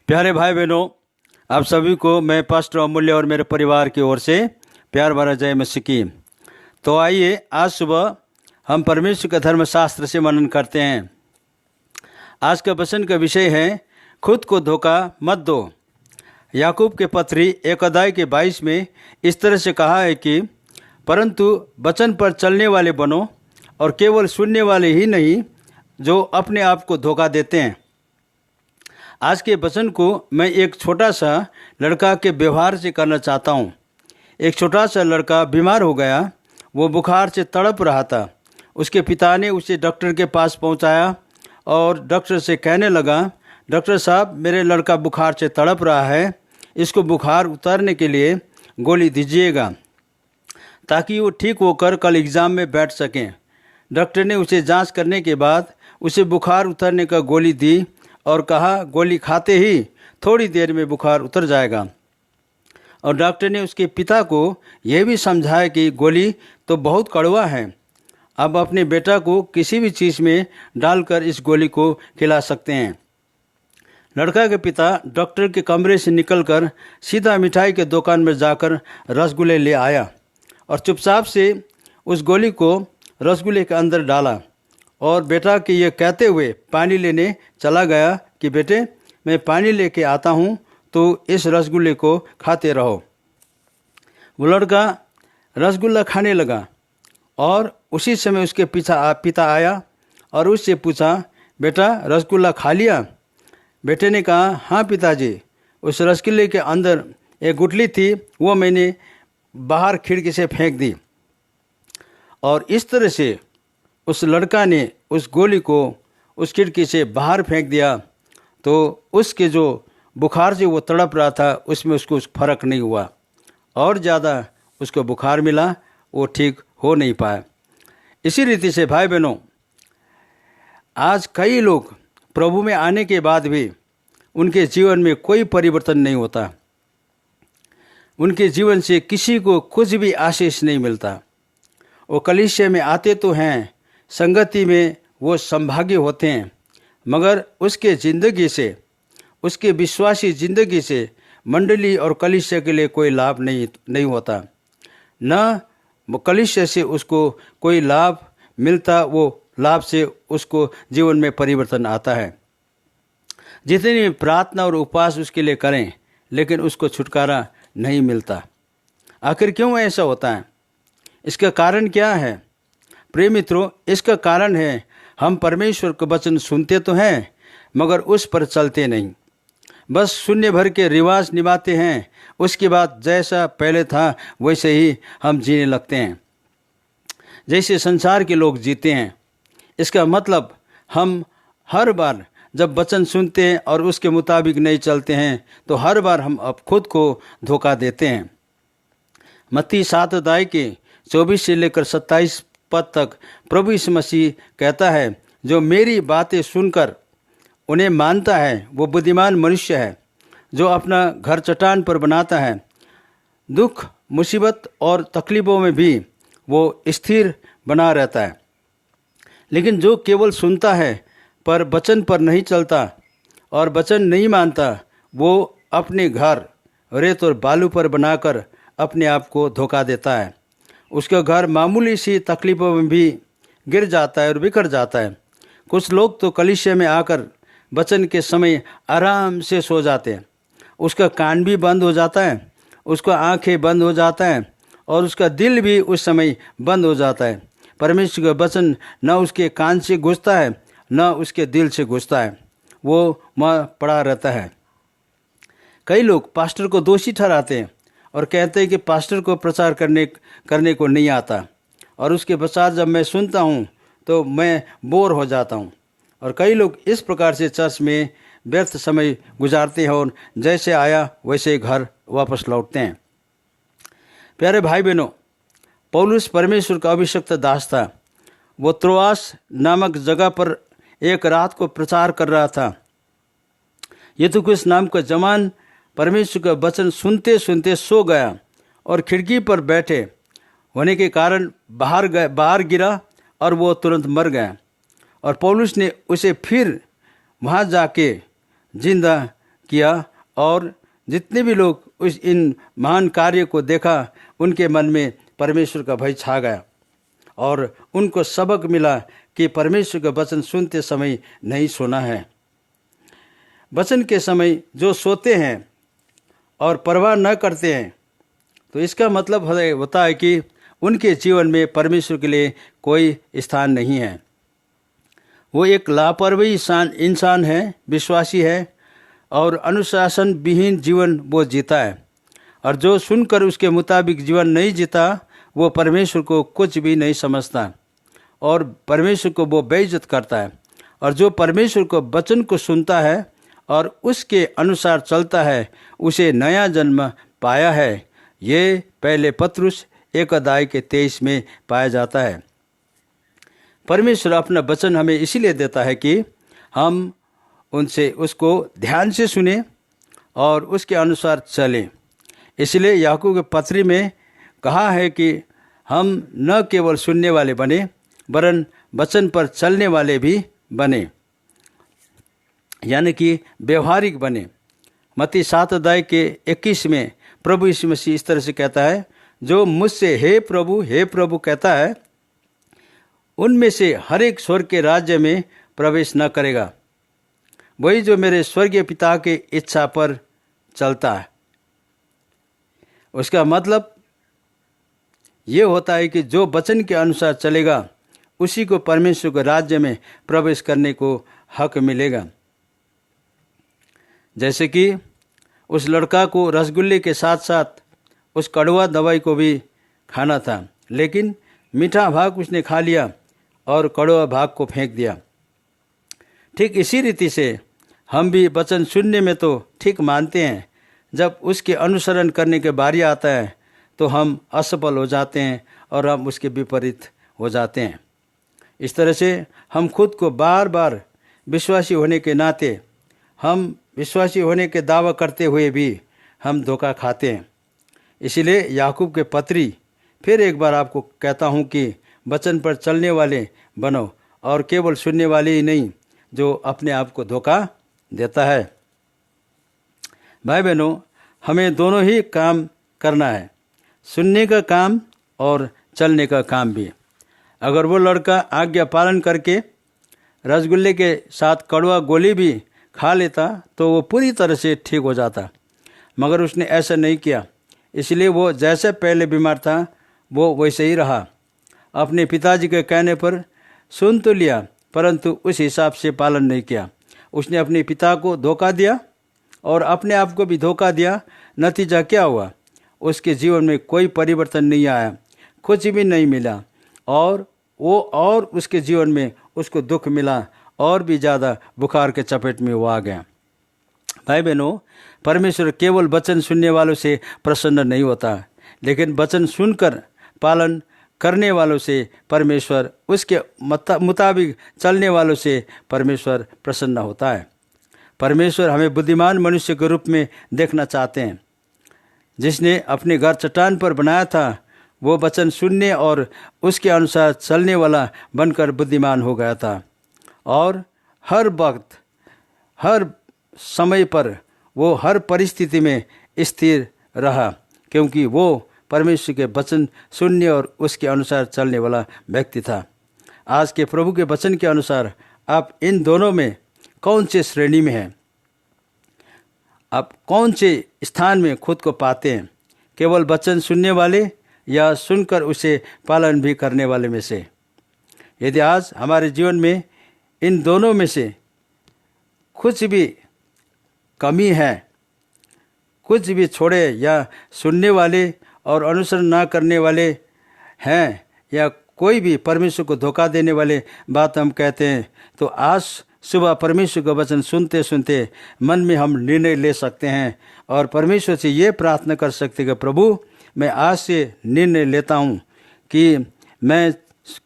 प्यारे भाई बहनों, आप सभी को मैं पास्टर अमूल्य और मेरे परिवार की ओर से प्यार भरा जय मसीह की। तो आइए आज सुबह हम परमेश्वर के धर्मशास्त्र से मनन करते हैं। आज का वचन का विषय है खुद को धोखा मत दो। याकूब के पत्री 1 अध्याय के 22 में इस तरह से कहा है कि परंतु वचन पर चलने वाले बनो और केवल सुनने वाले ही नहीं जो अपने आप को धोखा देते हैं। आज के वचन को मैं एक छोटा सा लड़का के व्यवहार से करना चाहता हूँ। एक छोटा सा लड़का बीमार हो गया। वो बुखार से तड़प रहा था। उसके पिता ने उसे डॉक्टर के पास पहुँचाया और डॉक्टर से कहने लगा, डॉक्टर साहब, मेरे लड़का बुखार से तड़प रहा है, इसको बुखार उतारने के लिए गोली दीजिएगा ताकि वो ठीक होकर कल एग्ज़ाम में बैठ सकें। डॉक्टर ने उसे जांच करने के बाद उसे बुखार उतरने का गोली दी और कहा गोली खाते ही थोड़ी देर में बुखार उतर जाएगा। और डॉक्टर ने उसके पिता को यह भी समझाया कि गोली तो बहुत कड़वा है, अब अपने बेटा को किसी भी चीज़ में डालकर इस गोली को खिला सकते हैं। लड़का के पिता डॉक्टर के कमरे से निकलकर सीधा मिठाई के दुकान में जाकर रसगुल्ले ले आया और चुपचाप से उस गोली को रसगुल्ले के अंदर डाला और बेटा के ये कहते हुए पानी लेने चला गया कि बेटे, मैं पानी लेके आता हूँ, तो इस रसगुल्ले को खाते रहो। वो लड़का रसगुल्ला खाने लगा और उसी समय उसके पिता आया और उससे पूछा, बेटा रसगुल्ला खा लिया? बेटे ने कहा, हाँ पिताजी, उस रसगुल्ले के अंदर एक गुठली थी, वो मैंने बाहर खिड़की से फेंक दी। और इस तरह से उस लड़का ने उस गोली को उस खिड़की से बाहर फेंक दिया। तो उसके जो बुखार से वो तड़प रहा था उसमें उसको फर्क नहीं हुआ और ज़्यादा उसको बुखार मिला, वो ठीक हो नहीं पाया। इसी रीति से भाई बहनों, आज कई लोग प्रभु में आने के बाद भी उनके जीवन में कोई परिवर्तन नहीं होता। उनके जीवन से किसी को कुछ भी आशीष नहीं मिलता। वो कलीसिया में आते तो हैं, संगति में वो संभागी होते हैं, मगर उसके ज़िंदगी से, उसके विश्वासी ज़िंदगी से मंडली और कलीसिया के लिए कोई लाभ नहीं होता। न कलीसिया से उसको कोई लाभ मिलता, वो लाभ से उसको जीवन में परिवर्तन आता है। जितनी प्रार्थना और उपवास उसके लिए करें, लेकिन उसको छुटकारा नहीं मिलता। आखिर क्यों ऐसा होता है? इसका कारण क्या है? प्रिय मित्रों, इसका कारण है हम परमेश्वर का वचन सुनते तो हैं मगर उस पर चलते नहीं। बस शून्य भर के रिवाज निभाते हैं, उसके बाद जैसा पहले था वैसे ही हम जीने लगते हैं, जैसे संसार के लोग जीते हैं। इसका मतलब हम हर बार जब वचन सुनते हैं और उसके मुताबिक नहीं चलते हैं तो हर बार हम अब खुद को धोखा देते हैं। मत्ती 7 अध्याय के 24 से लेकर 27 पद तक प्रभु यीशु मसीह कहता है, जो मेरी बातें सुनकर उन्हें मानता है वो बुद्धिमान मनुष्य है, जो अपना घर चट्टान पर बनाता है। दुख, मुसीबत और तकलीफ़ों में भी वो स्थिर बना रहता है। लेकिन जो केवल सुनता है पर वचन पर नहीं चलता और वचन नहीं मानता, वो अपने घर रेत और बालू पर बनाकर अपने आप को धोखा देता है। उसका घर मामूली सी तकलीफ़ों में भी गिर जाता है और बिखर जाता है। कुछ लोग तो कलीसिया में आकर वचन के समय आराम से सो जाते हैं। उसका कान भी बंद हो जाता है, उसका आंखें बंद हो जाता है और उसका दिल भी उस समय बंद हो जाता है। परमेश्वर का वचन न उसके कान से घुसता है न उसके दिल से घुसता है, वो पड़ा रहता है। कई लोग पास्टर को दोषी ठहराते हैं और कहते हैं कि पास्टर को प्रचार करने को नहीं आता, और उसके पश्चात जब मैं सुनता हूँ तो मैं बोर हो जाता हूँ। और कई लोग इस प्रकार से चर्च में व्यर्थ समय गुजारते हैं और जैसे आया वैसे घर वापस लौटते हैं। प्यारे भाई बहनों, पौलुस परमेश्वर का अभिषिक्त दास था। वो त्रोआस नामक जगह पर एक रात को प्रचार कर रहा था। यूतुखुस नाम का जवान परमेश्वर का वचन सुनते सुनते सो गया और खिड़की पर बैठे होने के कारण बाहर गिरा और वो तुरंत मर गया। और पौलुस ने उसे फिर वहाँ जाके जिंदा किया और जितने भी लोग उस इन महान कार्य को देखा उनके मन में परमेश्वर का भय छा गया और उनको सबक मिला कि परमेश्वर का वचन सुनते समय नहीं सोना है। वचन के समय जो सोते हैं और परवाह न करते हैं तो इसका मतलब होता है कि उनके जीवन में परमेश्वर के लिए कोई स्थान नहीं है। वो एक लापरवाही इंसान है, विश्वासी है और अनुशासन विहीन जीवन वो जीता है। और जो सुनकर उसके मुताबिक जीवन नहीं जीता वो परमेश्वर को कुछ भी नहीं समझता और परमेश्वर को वो बेइज्जत करता है। और जो परमेश्वर को वचन को सुनता है और उसके अनुसार चलता है उसे नया जन्म पाया है। ये पहले पत्रुस 1:23 में पाया जाता है। परमेश्वर अपना वचन हमें इसीलिए देता है कि हम उनसे उसको ध्यान से सुने और उसके अनुसार चलें। इसलिए याकूब के पत्री में कहा है कि हम न केवल सुनने वाले बने वरन वचन पर चलने वाले भी बने, यानी कि व्यवहारिक बने। मत्ती 7:21 में प्रभु यीशु मसीह इस तरह से कहता है, जो मुझसे हे प्रभु कहता है उनमें से हर एक स्वर्ग के राज्य में प्रवेश न करेगा, वही जो मेरे स्वर्गीय पिता के इच्छा पर चलता है। उसका मतलब ये होता है कि जो वचन के अनुसार चलेगा उसी को परमेश्वर के राज्य में प्रवेश करने को हक मिलेगा। जैसे कि उस लड़का को रसगुल्ले के साथ साथ उस कड़वा दवाई को भी खाना था, लेकिन मीठा भाग उसने खा लिया और कड़वा भाग को फेंक दिया। ठीक इसी रीति से हम भी वचन सुनने में तो ठीक मानते हैं, जब उसके अनुसरण करने के बारी आता है तो हम असफल हो जाते हैं और हम उसके विपरीत हो जाते हैं। इस तरह से हम खुद को बार बार विश्वासी होने के नाते, हम विश्वासी होने के दावा करते हुए भी हम धोखा खाते हैं। इसलिए याकूब के पत्री फिर एक बार आपको कहता हूँ कि वचन पर चलने वाले बनो और केवल सुनने वाले ही नहीं जो अपने आप को धोखा देता है। भाई बहनों, हमें दोनों ही काम करना है, सुनने का काम और चलने का काम भी। अगर वो लड़का आज्ञा पालन करके रसगुल्ले के साथ कड़वा गोली भी खा लेता तो वो पूरी तरह से ठीक हो जाता, मगर उसने ऐसा नहीं किया। इसलिए वो जैसे पहले बीमार था वो वैसे ही रहा। अपने पिताजी के कहने पर सुन तो लिया परंतु उस हिसाब से पालन नहीं किया। उसने अपने पिता को धोखा दिया और अपने आप को भी धोखा दिया। नतीजा क्या हुआ? उसके जीवन में कोई परिवर्तन नहीं आया, कुछ भी नहीं मिला और उसके जीवन में उसको दुख मिला और भी ज़्यादा बुखार के चपेट में वो आ गया। भाई बहनों, परमेश्वर केवल वचन सुनने वालों से प्रसन्न नहीं होता, लेकिन वचन सुनकर पालन करने वालों से परमेश्वर, उसके मुताबिक चलने वालों से परमेश्वर प्रसन्न होता है। परमेश्वर हमें बुद्धिमान मनुष्य के रूप में देखना चाहते हैं। जिसने अपने घर चट्टान पर बनाया था वो वचन सुनने और उसके अनुसार चलने वाला बनकर बुद्धिमान हो गया था और हर वक्त, हर समय पर वो हर परिस्थिति में स्थिर रहा, क्योंकि वो परमेश्वर के वचन सुनने और उसके अनुसार चलने वाला व्यक्ति था। आज के प्रभु के वचन के अनुसार आप इन दोनों में कौन से श्रेणी में हैं? आप कौन से स्थान में खुद को पाते हैं? केवल वचन सुनने वाले या सुनकर उसे पालन भी करने वाले में से? यदि आज हमारे जीवन में इन दोनों में से कुछ भी कमी है, कुछ भी छोड़े या सुनने वाले और अनुसरण ना करने वाले हैं या कोई भी परमेश्वर को धोखा देने वाले बात हम कहते हैं, तो आज सुबह परमेश्वर का वचन सुनते सुनते मन में हम निर्णय ले सकते हैं और परमेश्वर से ये प्रार्थना कर सकते हैं कि प्रभु, मैं आज से निर्णय लेता हूँ कि मैं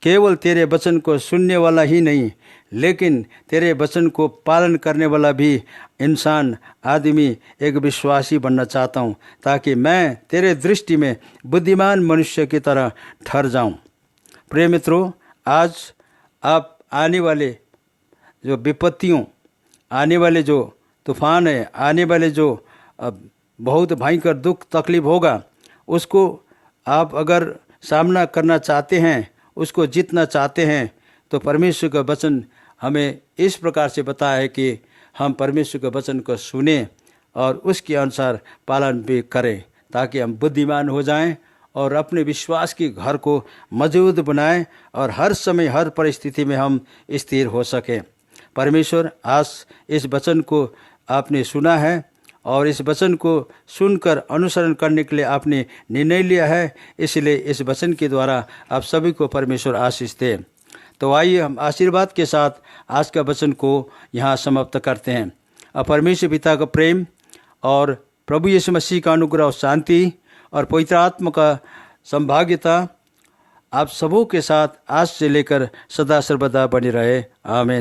केवल तेरे वचन को सुनने वाला ही नहीं, लेकिन तेरे वचन को पालन करने वाला भी इंसान, आदमी, एक विश्वासी बनना चाहता हूँ, ताकि मैं तेरे दृष्टि में बुद्धिमान मनुष्य की तरह ठहर जाऊँ। प्रिय मित्रों, आज आप आने वाले जो विपत्तियों, आने वाले जो तूफान है, आने वाले जो बहुत भयंकर दुख तकलीफ होगा, उसको आप अगर सामना करना चाहते हैं, उसको जीतना चाहते हैं, तो परमेश्वर का वचन हमें इस प्रकार से बताया है कि हम परमेश्वर के वचन को सुने और उसके अनुसार पालन भी करें, ताकि हम बुद्धिमान हो जाएं और अपने विश्वास के घर को मजबूत बनाएं और हर समय हर परिस्थिति में हम स्थिर हो सकें। परमेश्वर आज इस वचन को आपने सुना है और इस वचन को सुनकर अनुसरण करने के लिए आपने निर्णय लिया है, इसलिए इस वचन के द्वारा आप सभी को परमेश्वर आशीष दे। तो आइए हम आशीर्वाद के साथ आज का वचन को यहाँ समाप्त करते हैं। अब परमेश्वर पिता का प्रेम और प्रभु यीशु मसीह का अनुग्रह और शांति और पवित्र आत्मा का संभाग्यता आप सबों के साथ आज से लेकर सदा सर्वदा बनी रहे। आमीन।